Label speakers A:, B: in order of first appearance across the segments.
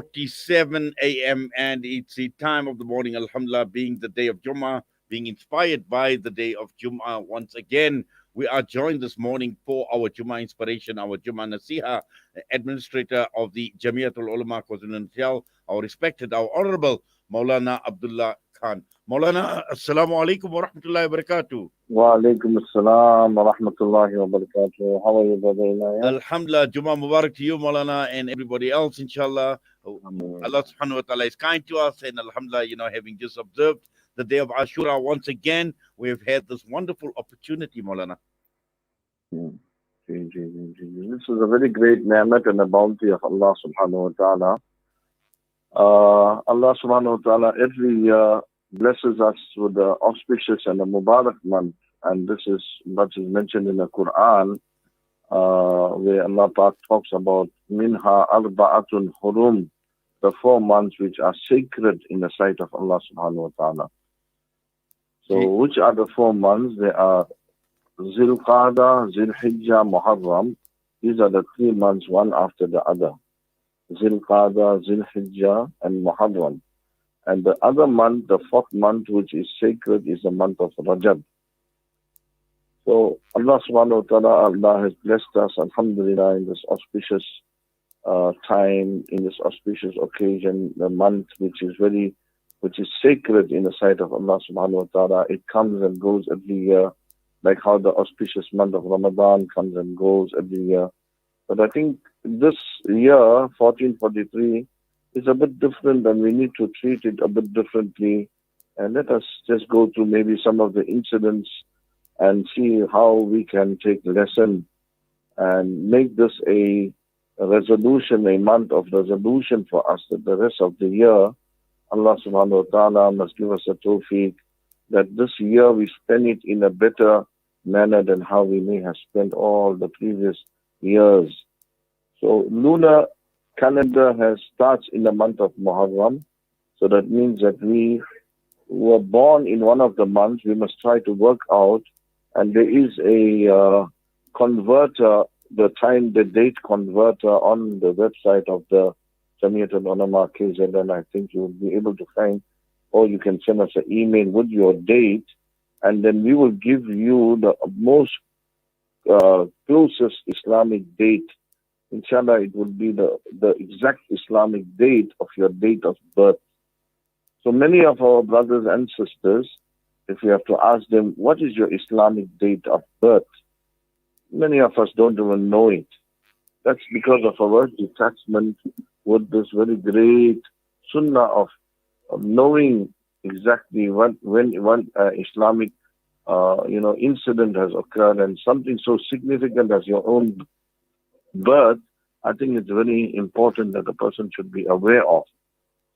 A: 7:47 a.m. and it's the time of the morning, Alhamdulillah, being the day of Jummah, being inspired by the day of Jummah. Once again, we are joined this morning for our Jummah inspiration, our Jummah Nasiha, administrator of the Jamiatul Ulama KZN, our respected, our honorable Moulana Abdullah Khan. Moulana, Assalamu alaikum wa rahmatullahi wa barakatuh.
B: Wa alaikum assalam wa rahmatullahi wa barakatuh. How are you, brother Inayet?
A: Alhamdulillah, Jummah Mubarak to you, Maulana, and everybody else, inshallah. Allah subhanahu wa ta'ala is kind to us, and Alhamdulillah, having just observed the day of Ashura once again, we have had this wonderful opportunity, Maulana.
B: This is a very great ni'mat and a bounty of Allah subhanahu wa ta'ala. Allah subhanahu wa ta'ala every year blesses us with the auspicious and the Mubarak month, and this is what is mentioned in the Quran, where Allah Ta'ala talks about minha arba'atun hurum, the 4 months which are sacred in the sight of Allah subhanahu wa ta'ala. So which are the 4 months? They are Zilqada, Zilhijjah, Muharram. These are the 3 months, one after the other. Zilqada, Zilhijjah, and Muharram. And the other month, the 4th month, which is sacred, is the month of Rajab. So Allah subhanahu wa ta'ala, Allah has blessed us, alhamdulillah, in this auspicious time, in this auspicious occasion, the month which is sacred in the sight of Allah subhanahu wa ta'ala. It comes and goes every year, like how the auspicious month of Ramadan comes and goes every year. But I think this year, 1443, is a bit different, and we need to treat it a bit differently. And let us just go through maybe some of the incidents and see how we can take lesson and make this a resolution, a month of resolution for us, that the rest of the year, Allah subhanahu wa ta'ala must give us a tawfiq, that this year we spend it in a better manner than how we may have spent all the previous years. So lunar calendar starts in the month of Muharram. So that means that we were born in one of the months. We must try to work out, and there is a converter, the date converter on the website of the Jamiatul Ulama KZN. I think you will be able to find, or you can send us an email with your date, and then we will give you the most closest Islamic date. Inshallah, it will be the exact Islamic date of your date of birth. So many of our brothers and sisters, if we have to ask them, what is your Islamic date of birth? Many of us don't even know it. That's because of our detachment with this very great sunnah of knowing exactly when one Islamic incident has occurred, and something so significant as your own birth. I think it's very important that a person should be aware of.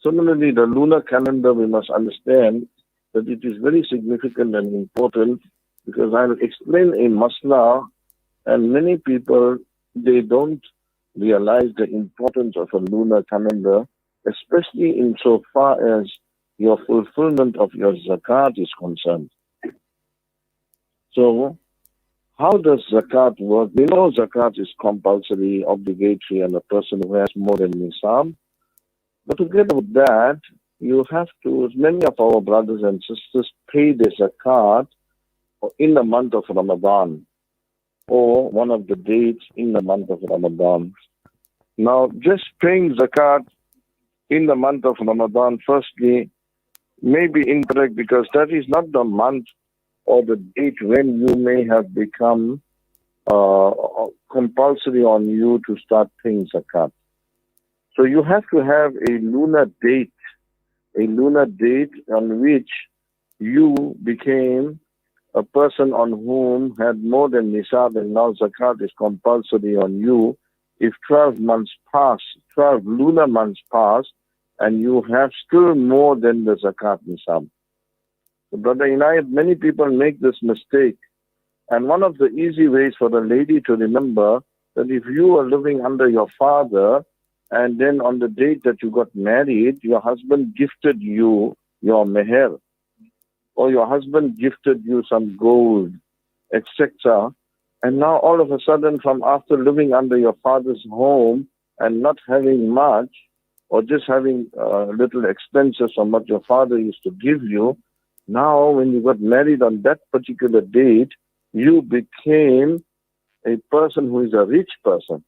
B: Similarly, the lunar calendar, we must understand that it is very significant and important, because I'll explain a masla, and many people, they don't realize the importance of a lunar calendar, especially in so far as your fulfillment of your zakat is concerned. So, how does zakat work? We know zakat is compulsory, obligatory, and a person who has more than nisab. But together with that, you have to, many of our brothers and sisters pay the zakat in the month of Ramadan, or one of the dates in the month of Ramadan. Now, just paying zakat in the month of Ramadan, firstly, may be incorrect, because that is not the month or the date when you may have become compulsory on you to start paying zakat. So you have to have a lunar date on which you became a person on whom had more than nisab, and now zakat is compulsory on you. If 12 months pass, 12 lunar months pass, and you have still more than the zakat nisab. So Brother Inayet, many people make this mistake. And one of the easy ways for the lady to remember that if you are living under your father, and then on the date that you got married, your husband gifted you your meher, or your husband gifted you some gold, etc. And now all of a sudden, from after living under your father's home and not having much, or just having little expenses from what your father used to give you. Now, when you got married on that particular date, you became a person who is a rich person.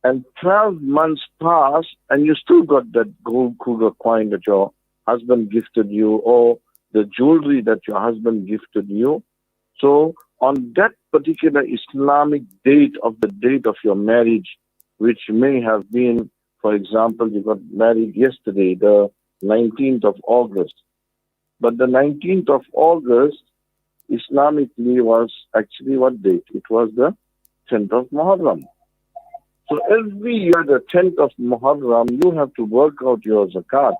B: And 12 months pass, and you still got that gold Kruger coin that your husband gifted you, or the jewelry that your husband gifted you. So on that particular Islamic date of the date of your marriage, which may have been, for example, you got married yesterday, the 19th of August. But the 19th of August, Islamically, was actually what date? It was the 10th of Muharram. So every year, the 10th of Muharram, you have to work out your zakat,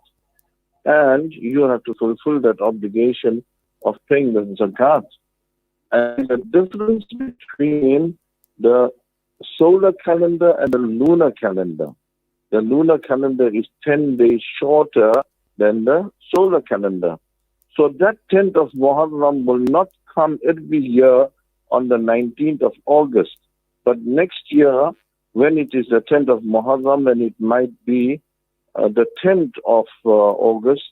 B: and you have to fulfill that obligation of paying the zakat. And the difference between the solar calendar and the lunar calendar. The lunar calendar is 10 days shorter than the solar calendar. So that 10th of Muharram will not come every year on the 19th of August. But next year, when it is the 10th of Muharram, and it might be the 10th of August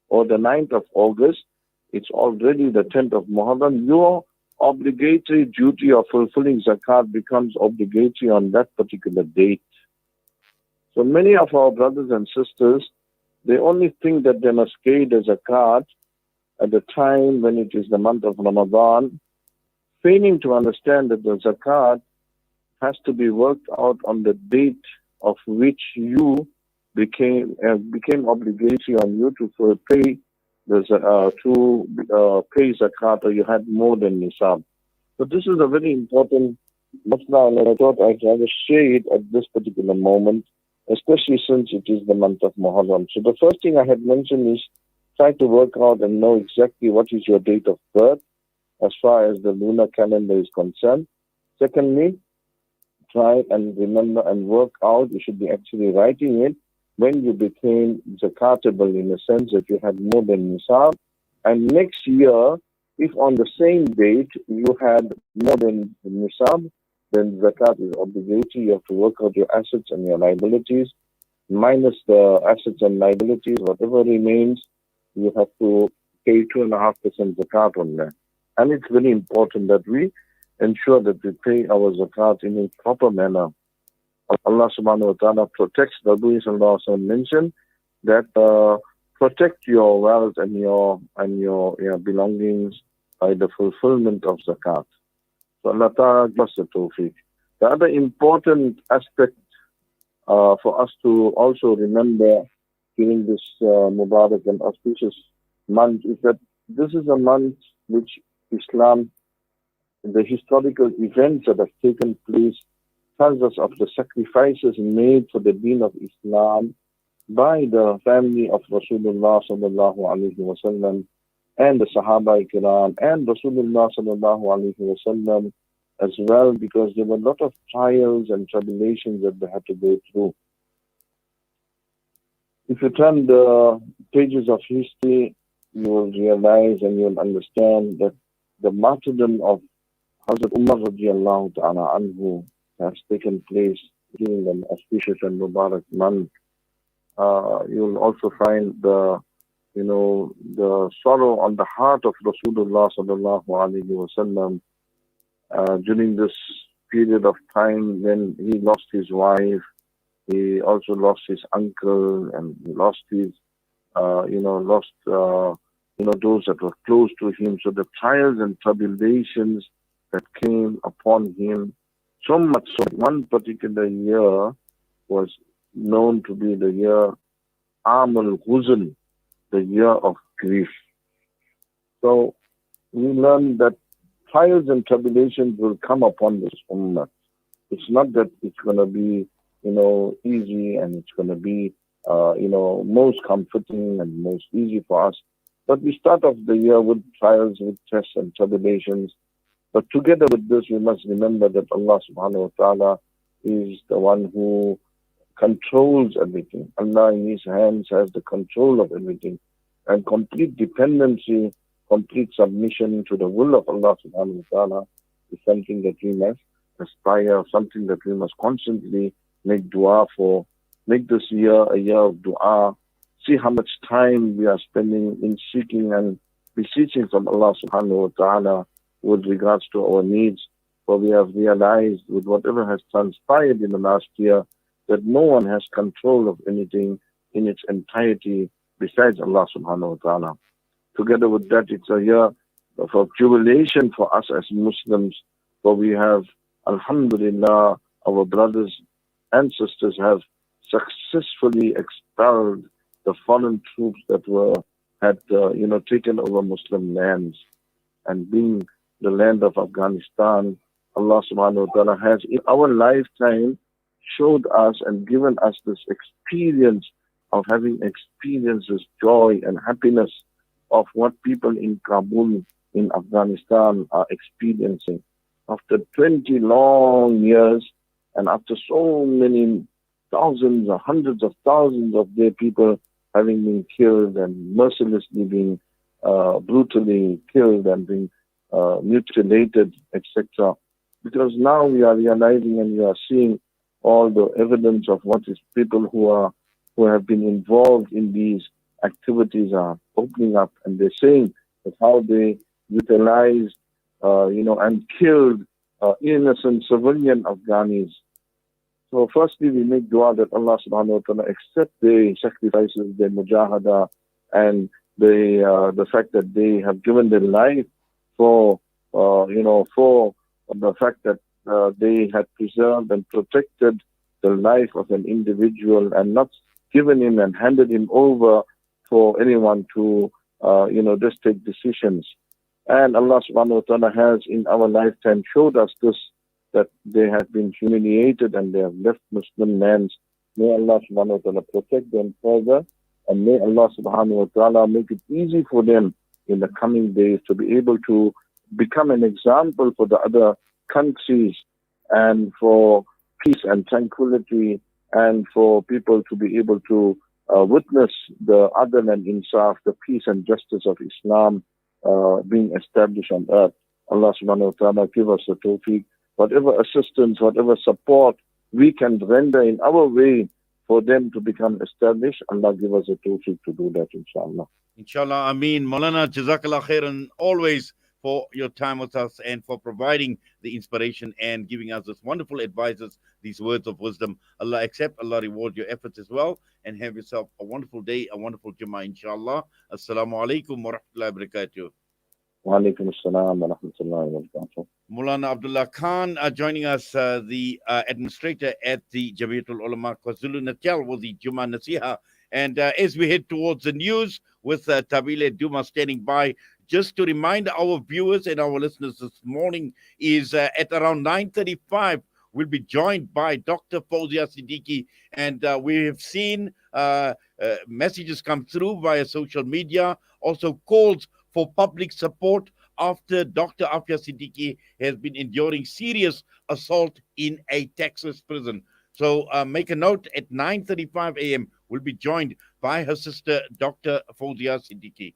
B: or the 9th of August, it's already the 10th of Muharram. Your obligatory duty of fulfilling zakat becomes obligatory on that particular date. So many of our brothers and sisters, they only think that they must pay the zakat at the time when it is the month of Ramadan, failing to understand that the zakat has to be worked out on the date of which you became obligatory on you to pay pay zakat, or you had more than nisab. So this is a very important masla, and I thought I'd rather share it at this particular moment, especially since it is the month of Muharram. So the first thing I had mentioned is try to work out and know exactly what is your date of birth as far as the lunar calendar is concerned. Secondly, try and remember and work out, you should be actually writing it, when you became zakatable, in the sense that you had more than nisab. And next year, if on the same date you had more than nisab, then zakat is obligatory. You have to work out your assets and your liabilities, minus the assets and liabilities, whatever remains, you have to pay 2.5% zakat on that. And it's very important that we ensure that we pay our zakat in a proper manner. Allah subhanahu wa ta'ala protects, the Nabi mentioned that protect your wealth and your belongings by the fulfillment of zakat. So Allah ta'ala gives the tawfiq. The other important aspect for us to also remember during this Mubarak and auspicious month is that this is a month which Islam, the historical events that have taken place, tells us of the sacrifices made for the deen of Islam by the family of Rasulullah sallallahu alaihi wasallam and the Sahaba Kiram and Rasulullah sallallahu alaihi wasallam as well, because there were a lot of trials and tribulations that they had to go through. If you turn the pages of history, you will realize and you will understand that the martyrdom of Hazrat Umar radiallahu ta'ala anhu has taken place during an auspicious and Mubarak month. You will also find the sorrow on the heart of Rasulullah sallallahu alaihi wasallam during this period of time when he lost his wife. He also lost his uncle, and he lost his, those that were close to him. So the trials and tribulations that came upon him, so much so one particular year was known to be the year Amul Huzn, the year of grief. So we learn that trials and tribulations will come upon this ummah. It's not that it's going to be easy and it's going to be, most comforting and most easy for us. But we start off the year with trials, with tests and tribulations. But together with this, we must remember that Allah subhanahu wa ta'ala is the one who controls everything. Allah in His hands has the control of everything. And complete dependency, complete submission to the will of Allah subhanahu wa ta'ala is something that we must aspire, something that we must constantly make dua for, Make this year a year of dua. See how much time we are spending in seeking and beseeching from Allah subhanahu wa ta'ala with regards to our needs. For we have realized with whatever has transpired in the last year that no one has control of anything in its entirety besides Allah subhanahu wa ta'ala. Together with that, it's a year of jubilation for us as Muslims, for we have, Alhamdulillah, our brothers and sisters have successfully expelled the foreign troops that had taken over Muslim lands. And being the land of Afghanistan, Allah subhanahu wa ta'ala has in our lifetime showed us and given us this experience of having experienced this joy and happiness of what people in Kabul, in Afghanistan, are experiencing. After 20 long years and after so many thousands or hundreds of thousands of their people having been killed and mercilessly being brutally killed and being mutilated, etc. Because now we are realizing and we are seeing all the evidence of what is people who have been involved in these activities are opening up, and they're saying that how they utilized, and killed innocent civilian Afghanis. So firstly, we make dua that Allah subhanahu wa ta'ala accept their sacrifices, their mujahada, and the fact that they have given their life for the fact that they had preserved and protected the life of an individual and not given him and handed him over for anyone to, just take decisions. And Allah subhanahu wa ta'ala has in our lifetime showed us this, that they have been humiliated and they have left Muslim lands. May Allah subhanahu wa ta'ala protect them further, and may Allah subhanahu wa ta'ala make it easy for them in the coming days to be able to become an example for the other countries and for peace and tranquility, and for people to be able to witness the adl and insaf, the peace and justice of Islam being established on earth. Allah subhanahu wa ta'ala give us the tawfiq. Whatever assistance, whatever support we can render in our way for them to become established, Allah give us the tawfiq to do that, inshallah.
A: Inshallah, Ameen. Maulana, Jazakallah khairan always for your time with us and for providing the inspiration and giving us this wonderful advices, these words of wisdom. Allah accept, Allah reward your efforts as well, and have yourself a wonderful day, a wonderful Jummah, inshallah. Assalamu alaikum wa rahmatullahi wa barakatuh.
B: Wa alaikum assalam wa rahmatullahi wa barakatuh.
A: Moulana Abdullah Khan joining us, the administrator at the Jamiatul Ulama KZN was the Jummah Nasiha. And as we head towards the news with Tabile Duma standing by, just to remind our viewers and our listeners this morning is at around 9:35, we'll be joined by Dr. Fauzia Siddiqui. And we have seen messages come through via social media, also calls for public support after Dr. Afia Siddiqui has been enduring serious assault in a Texas prison. So make a note, at 9:35 a.m., we'll be joined by her sister, Dr. Fauzia Siddiqui.